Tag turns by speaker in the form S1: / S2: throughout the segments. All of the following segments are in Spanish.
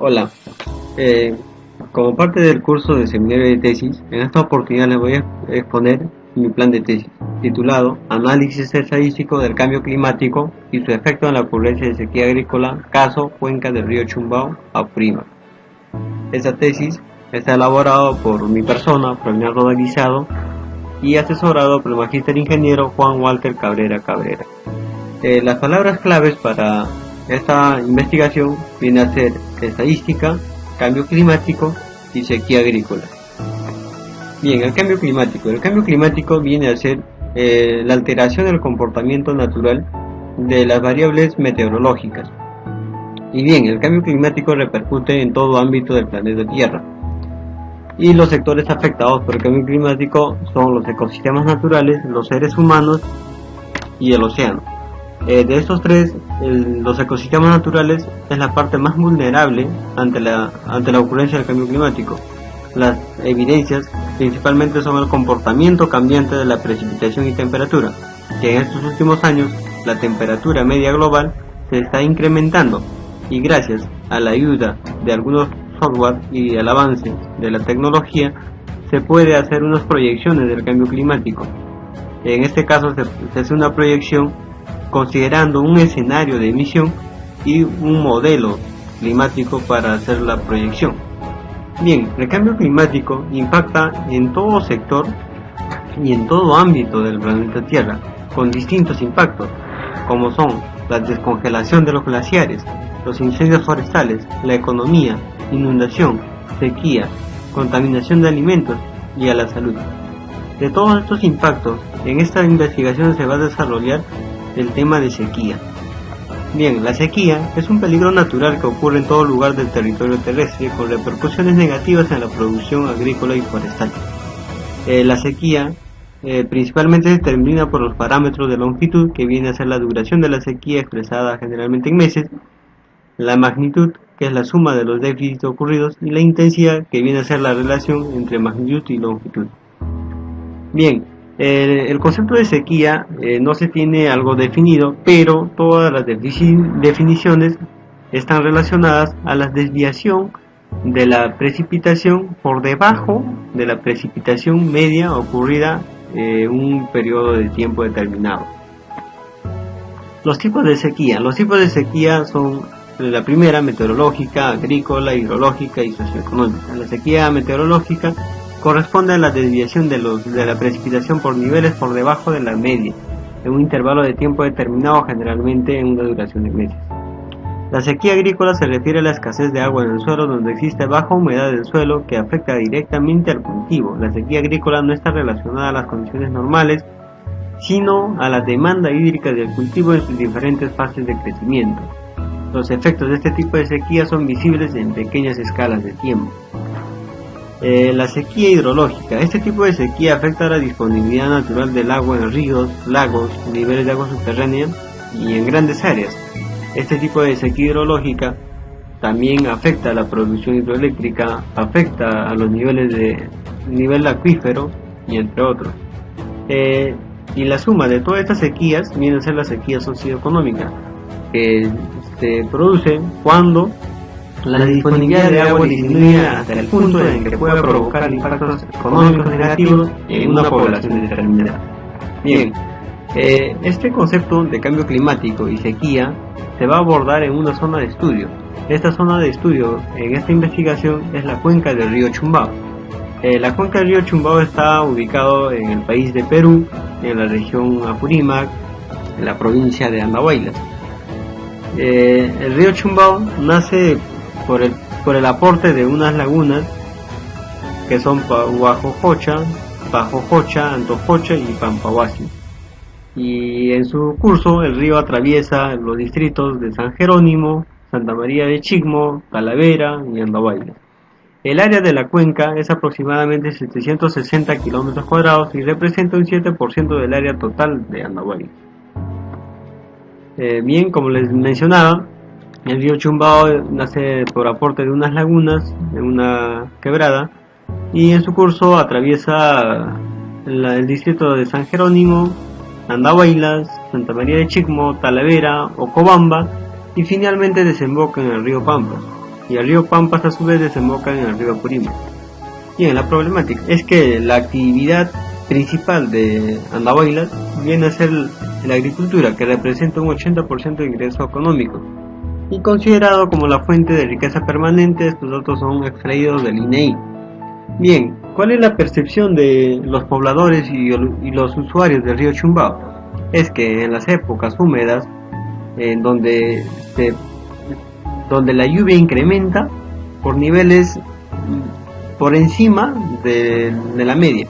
S1: Hola, eh, como parte del curso de seminario de tesis, en esta oportunidad les voy a exponer mi plan de tesis, titulado Análisis estadístico del cambio climático y su efecto en la ocurrencia de sequía agrícola, caso Cuenca del río Chumbao, Apurímac. Esta tesis está elaborada por mi persona, Fernando Rodalizado, y asesorado por el magíster ingeniero Juan Walter Cabrera Cabrera. Las palabras claves para esta investigación viene a ser estadística, cambio climático y sequía agrícola. Bien, el cambio climático. El cambio climático viene a ser la alteración del comportamiento natural de las variables meteorológicas. Y bien, el cambio climático repercute en todo ámbito del planeta Tierra. Y los sectores afectados por el cambio climático son los ecosistemas naturales, los seres humanos y el océano. De estos tres, los ecosistemas naturales es la parte más vulnerable ante la ocurrencia del cambio climático. Las evidencias principalmente son el comportamiento cambiante de la precipitación y temperatura, que en estos últimos años la temperatura media global se está incrementando y gracias a la ayuda de algunos software y al avance de la tecnología se puede hacer unas proyecciones del cambio climático. En este caso se hace una proyección considerando un escenario de emisión y un modelo climático para hacer la proyección. Bien, el cambio climático impacta en todo sector y en todo ámbito del planeta Tierra, con distintos impactos, como son la descongelación de los glaciares, los incendios forestales, la economía, inundación, sequía, contaminación de alimentos y a la salud. De todos estos impactos, en esta investigación se va a desarrollar el tema de sequía. Bien, la sequía es un peligro natural que ocurre en todo lugar del territorio terrestre con repercusiones negativas en la producción agrícola y forestal. La sequía principalmente se determina por los parámetros de longitud, que viene a ser la duración de la sequía expresada generalmente en meses, la magnitud, que es la suma de los déficits ocurridos, y la intensidad, que viene a ser la relación entre magnitud y longitud. Bien, el concepto de sequía no se tiene algo definido, pero todas las definiciones están relacionadas a la desviación de la precipitación por debajo de la precipitación media ocurrida en un periodo de tiempo determinado. Los tipos de sequía son la primera, meteorológica, agrícola, hidrológica y socioeconómica. La sequía meteorológica corresponde a la desviación de la precipitación por niveles por debajo de la media, en un intervalo de tiempo determinado, generalmente en una duración de meses. La sequía agrícola se refiere a la escasez de agua en el suelo, donde existe baja humedad del suelo que afecta directamente al cultivo. La sequía agrícola no está relacionada a las condiciones normales, sino a la demanda hídrica del cultivo en sus diferentes fases de crecimiento. Los efectos de este tipo de sequía son visibles en pequeñas escalas de tiempo. La sequía hidrológica. Este tipo de sequía afecta a la disponibilidad natural del agua en ríos, lagos, niveles de agua subterránea y en grandes áreas. Este tipo de sequía hidrológica también afecta a la producción hidroeléctrica, afecta a los nivel acuífero y entre otros. Y la suma de todas estas sequías viene a ser la sequía socioeconómica, que se produce cuando la disponibilidad de agua disminuye hasta el punto en que pueda provocar impactos económicos negativos en una población determinada. Bien, este concepto de cambio climático y sequía se va a abordar en una zona de estudio. Esta zona de estudio en esta investigación es la cuenca del río Chumbao. La cuenca del río Chumbao está ubicado en el país de Perú, en la región Apurímac, en la provincia de Andahuaylas. El río Chumbao nace por el aporte de unas lagunas que son Huajojocha, Pajojocha, Antojocha y Pampahuasi. Y en su curso el río atraviesa los distritos de San Jerónimo, Santa María de Chicmo, Talavera y Andahuaylas. El área de la cuenca es aproximadamente 760 kilómetros cuadrados y representa un 7% del área total de Andahuaylas. Bien, como les mencionaba, el río Chumbao nace por aporte de unas lagunas en una quebrada y en su curso atraviesa el distrito de San Jerónimo, Andahuaylas, Santa María de Chicmo, Talavera, Ocobamba y finalmente desemboca en el río Pampa. y el río Pampas a su vez desemboca en el río Apurímac. Bien, la problemática es que la actividad principal de Andahuaylas viene a ser la agricultura, que representa un 80% de ingreso económico y considerado como la fuente de riqueza permanente. Estos datos son extraídos del INEI. Bien, ¿cuál es la percepción de los pobladores y los usuarios del río Chumbao? Es que en las épocas húmedas, en donde la lluvia incrementa por niveles por encima de la media,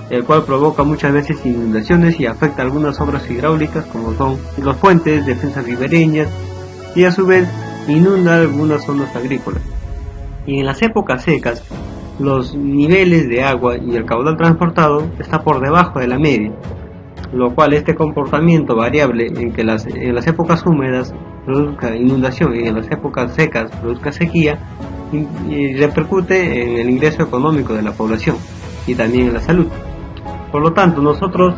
S1: el cual provoca muchas veces inundaciones y afecta algunas obras hidráulicas como son los puentes, defensas ribereñas, y a su vez inunda algunas zonas agrícolas. Y en las épocas secas, los niveles de agua y el caudal transportado está por debajo de la media, lo cual este comportamiento variable en que en las épocas húmedas produzca inundación y en las épocas secas produzca sequía y repercute en el ingreso económico de la población y también en la salud. Por lo tanto, nosotros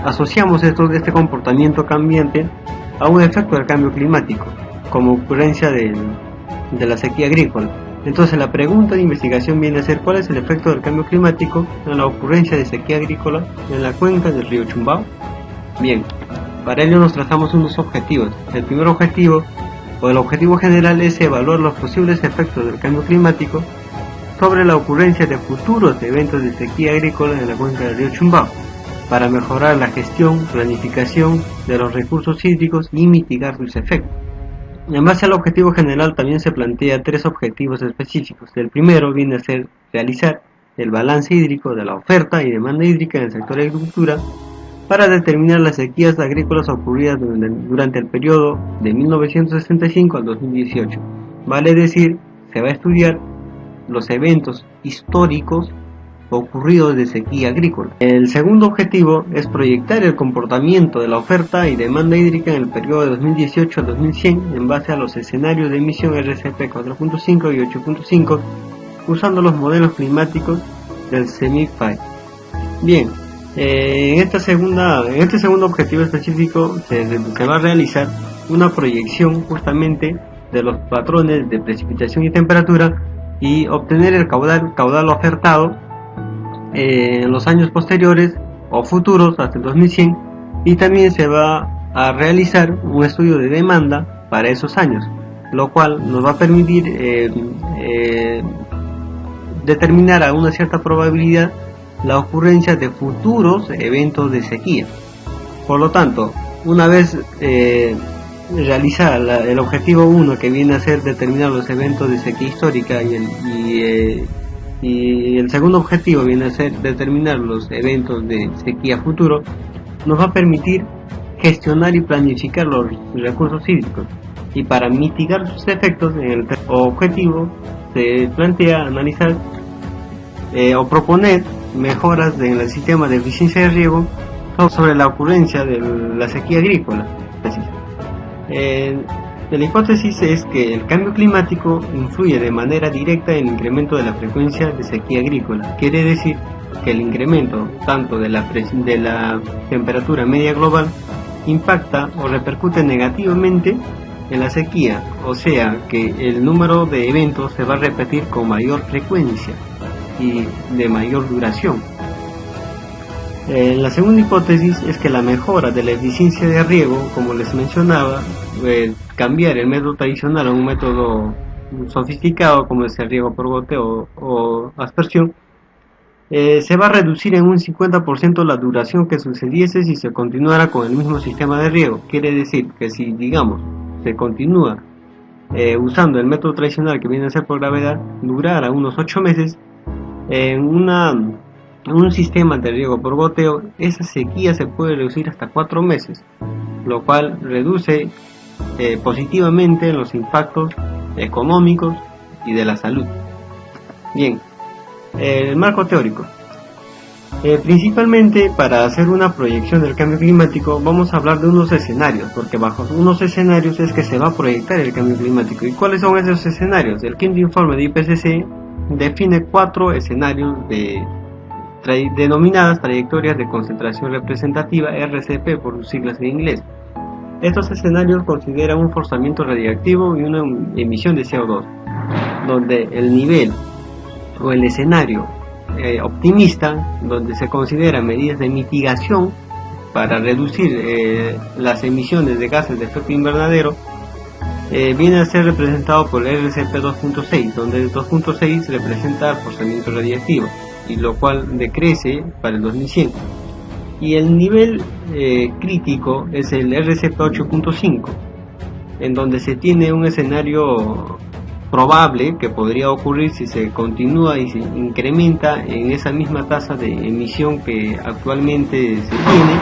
S1: asociamos este comportamiento cambiante a un efecto del cambio climático, como ocurrencia de la sequía agrícola. Entonces la pregunta de investigación viene a ser: ¿cuál es el efecto del cambio climático en la ocurrencia de sequía agrícola en la cuenca del río Chumbao? Bien, para ello nos trazamos unos objetivos. El primer objetivo, o el objetivo general, es evaluar los posibles efectos del cambio climático sobre la ocurrencia de futuros eventos de sequía agrícola en la cuenca del río Chumbao, para mejorar la gestión, planificación de los recursos hídricos y mitigar sus efectos. En base al objetivo general también se plantea 3 objetivos específicos. El primero viene a ser realizar el balance hídrico de la oferta y demanda hídrica en el sector de agricultura para determinar las sequías agrícolas ocurridas durante el periodo de 1965 al 2018. Vale decir, se va a estudiar los eventos históricos ocurridos de sequía agrícola. El segundo objetivo es proyectar el comportamiento de la oferta y demanda hídrica en el periodo de 2018 a 2100 en base a los escenarios de emisión RCP 4.5 y 8.5 usando los modelos climáticos del CEMIC-5. Bien, en este segundo objetivo específico se va a realizar una proyección justamente de los patrones de precipitación y temperatura y obtener el caudal ofertado en los años posteriores o futuros hasta el 2100, y también se va a realizar un estudio de demanda para esos años, lo cual nos va a permitir determinar a una cierta probabilidad la ocurrencia de futuros eventos de sequía. Por lo tanto, una vez realizar el objetivo 1, que viene a ser determinar los eventos de sequía histórica, y el segundo objetivo viene a ser determinar los eventos de sequía futuro, nos va a permitir gestionar y planificar los recursos hídricos, y para mitigar sus efectos en el objetivo se plantea analizar o proponer mejoras en el sistema de eficiencia de riego sobre la ocurrencia de la sequía agrícola. La hipótesis es que el cambio climático influye de manera directa en el incremento de la frecuencia de sequía agrícola. Quiere decir que el incremento tanto de la temperatura media global impacta o repercute negativamente en la sequía, o sea que el número de eventos se va a repetir con mayor frecuencia y de mayor duración. La segunda hipótesis es que la mejora de la eficiencia de riego, como les mencionaba, cambiar el método tradicional a un método sofisticado como es el riego por goteo o aspersión, se va a reducir en un 50% la duración que sucediese si se continuara con el mismo sistema de riego. Quiere decir que si, digamos, se continúa usando el método tradicional que viene a ser por gravedad, durara unos 8 meses, en un sistema de riego por goteo, esa sequía se puede reducir hasta 4 meses, lo cual reduce positivamente los impactos económicos y de la salud. Bien, el marco teórico. Principalmente para hacer una proyección del cambio climático vamos a hablar de unos escenarios, porque bajo unos escenarios es que se va a proyectar el cambio climático. ¿Y cuáles son esos escenarios? El quinto informe de IPCC define 4 escenarios denominadas trayectorias de concentración representativa, RCP por sus siglas en inglés. Estos escenarios consideran un forzamiento radiactivo y una emisión de CO2. donde el nivel o el escenario optimista, donde se consideran medidas de mitigación para reducir las emisiones de gases de efecto invernadero, viene a ser representado por el RCP 2.6, donde el 2.6 representa forzamiento radiactivo, y lo cual decrece para el 2100. Y el nivel crítico es el RCP 8.5, en donde se tiene un escenario probable que podría ocurrir si se continúa y se incrementa en esa misma tasa de emisión que actualmente se tiene,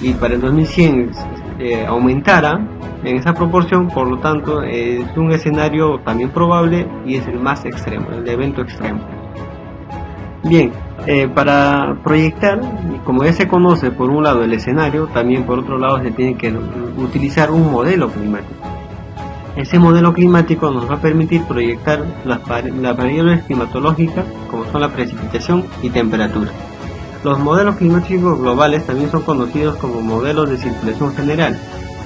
S1: y para el 2100 aumentara en esa proporción. Por lo tanto, es un escenario también probable y es el más extremo, el evento extremo. Bien, para proyectar, como ya se conoce por un lado el escenario, también por otro lado se tiene que utilizar un modelo climático. Ese modelo climático nos va a permitir proyectar las variables climatológicas, como son la precipitación y temperatura. Los modelos climáticos globales también son conocidos como modelos de circulación general,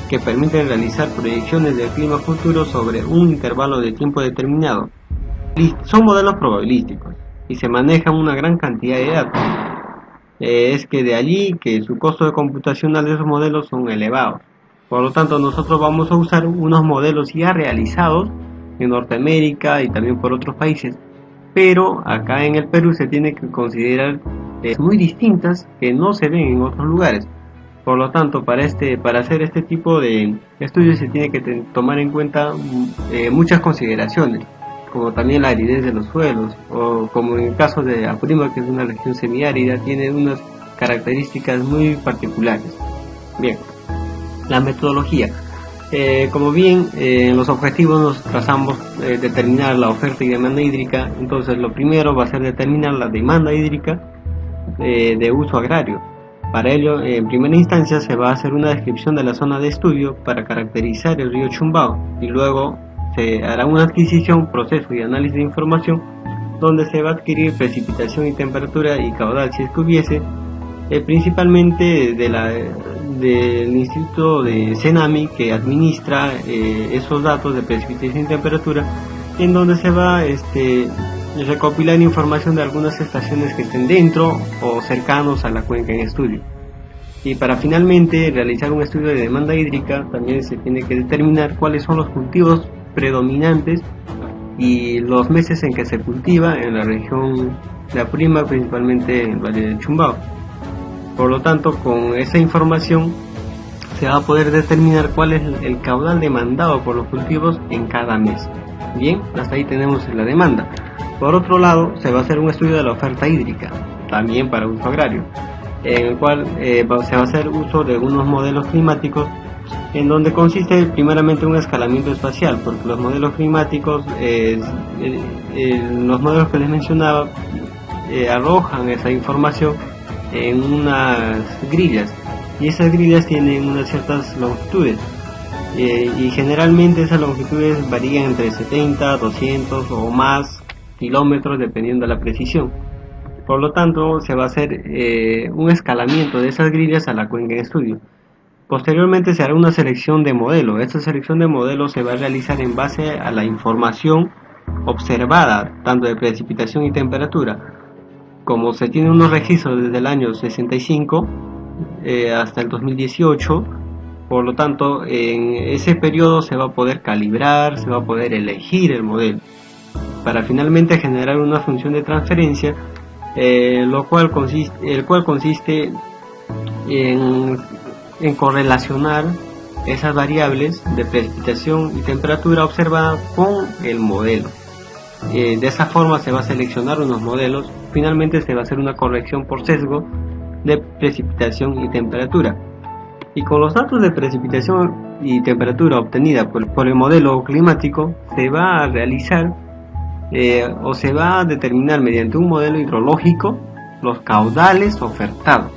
S1: que permiten realizar proyecciones del clima futuro sobre un intervalo de tiempo determinado. Son modelos probabilísticos y se manejan una gran cantidad de datos. Es que de allí que su costo de computacional de esos modelos son elevados. Por lo tanto, nosotros vamos a usar unos modelos ya realizados en Norteamérica y también por otros países, pero acá en el Perú se tiene que considerar muy distintas que no se ven en otros lugares. Por lo tanto, para hacer este tipo de estudios se tiene que tomar en cuenta muchas consideraciones, como también la aridez de los suelos, o como en el caso de Apurímac, que es una región semiárida, tiene unas características muy particulares. Bien, la metodología. Como bien en los objetivos nos trazamos determinar la oferta y demanda hídrica. Entonces lo primero va a ser determinar la demanda hídrica de uso agrario. Para ello, en primera instancia se va a hacer una descripción de la zona de estudio para caracterizar el río Chumbao, y luego se hará una adquisición, proceso y análisis de información, donde se va a adquirir precipitación y temperatura y caudal si es que hubiese, principalmente del Instituto de Cenami, que administra esos datos de precipitación y temperatura, en donde se va recopilar información de algunas estaciones que estén dentro o cercanos a la cuenca en estudio. Y para finalmente realizar un estudio de demanda hídrica, también se tiene que determinar cuáles son los cultivos predominantes y los meses en que se cultiva en la región de Apurímac, principalmente en el Valle del Chumbao. Por lo tanto, con esa información se va a poder determinar cuál es el caudal demandado por los cultivos en cada mes. Bien, hasta ahí tenemos la demanda. Por otro lado, se va a hacer un estudio de la oferta hídrica, también para uso agrario, en el cual se va a hacer uso de algunos modelos climáticos, en donde consiste primeramente un escalamiento espacial, porque los modelos climáticos, los modelos que les mencionaba, arrojan esa información en unas grillas, y esas grillas tienen unas ciertas longitudes, y generalmente esas longitudes varían entre 70, 200 o más kilómetros dependiendo de la precisión. Por lo tanto, se va a hacer un escalamiento de esas grillas a la cuenca en estudio. Posteriormente se hará una selección de modelo. Esta selección de modelos se va a realizar en base a la información observada, tanto de precipitación y temperatura. Como se tienen unos registros desde el año 65 hasta el 2018, por lo tanto en ese periodo se va a poder calibrar, se va a poder elegir el modelo, para finalmente generar una función de transferencia, el cual consiste en correlacionar esas variables de precipitación y temperatura observadas con el modelo. De esa forma se va a seleccionar unos modelos. Finalmente se va a hacer una corrección por sesgo de precipitación y temperatura, y con los datos de precipitación y temperatura obtenida por el modelo climático se va a realizar o se va a determinar mediante un modelo hidrológico los caudales ofertados,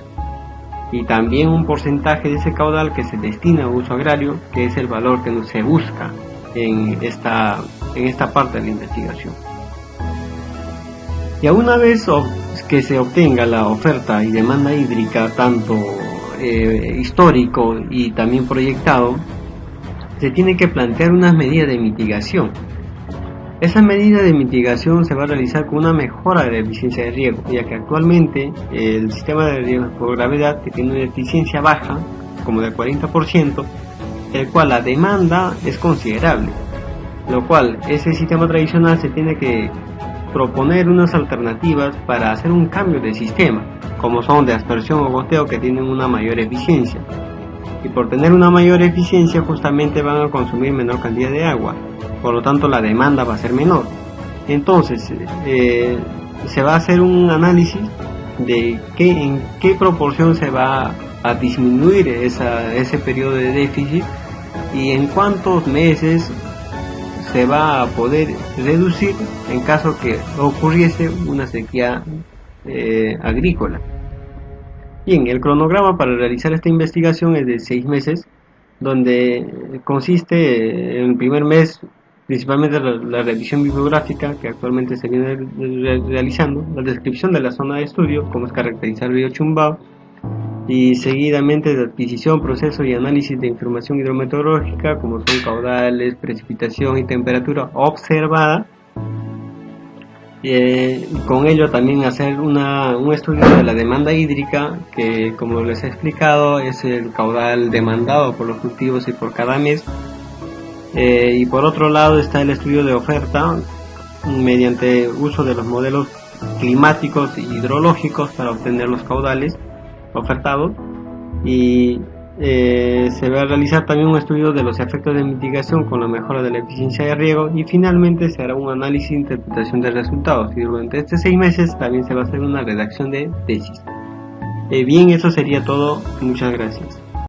S1: y también un porcentaje de ese caudal que se destina a uso agrario, que es el valor que se busca en esta parte de la investigación. Y una vez que se obtenga la oferta y demanda hídrica, tanto histórico y también proyectado, se tiene que plantear unas medidas de mitigación. Esa medida de mitigación se va a realizar con una mejora de la eficiencia de riego, ya que actualmente el sistema de riego por gravedad, que tiene una eficiencia baja, como del 40%, el cual la demanda es considerable, lo cual ese sistema tradicional se tiene que proponer unas alternativas para hacer un cambio de sistema, como son de aspersión o goteo, que tienen una mayor eficiencia, y por tener una mayor eficiencia justamente van a consumir menor cantidad de agua, por lo tanto la demanda va a ser menor. Entonces se va a hacer un análisis de en qué proporción se va a disminuir ese periodo de déficit y en cuántos meses se va a poder reducir en caso que ocurriese una sequía agrícola. Bien, el cronograma para realizar esta investigación es de 6 meses, donde consiste en el primer mes principalmente la revisión bibliográfica que actualmente se viene realizando, la descripción de la zona de estudio, cómo es caracterizar el río Chumbao, y seguidamente de adquisición, proceso y análisis de información hidrometeorológica, como son caudales, precipitación y temperatura observada. Con ello también hacer un estudio de la demanda hídrica, que como les he explicado es el caudal demandado por los cultivos y por cada mes. Y por otro lado está el estudio de oferta mediante uso de los modelos climáticos y hidrológicos para obtener los caudales ofertados, y se va a realizar también un estudio de los efectos de mitigación con la mejora de la eficiencia de riego, y finalmente se hará un análisis e interpretación de resultados, y durante estos 6 meses también se va a hacer una redacción de tesis. Bien, eso sería todo. Muchas gracias.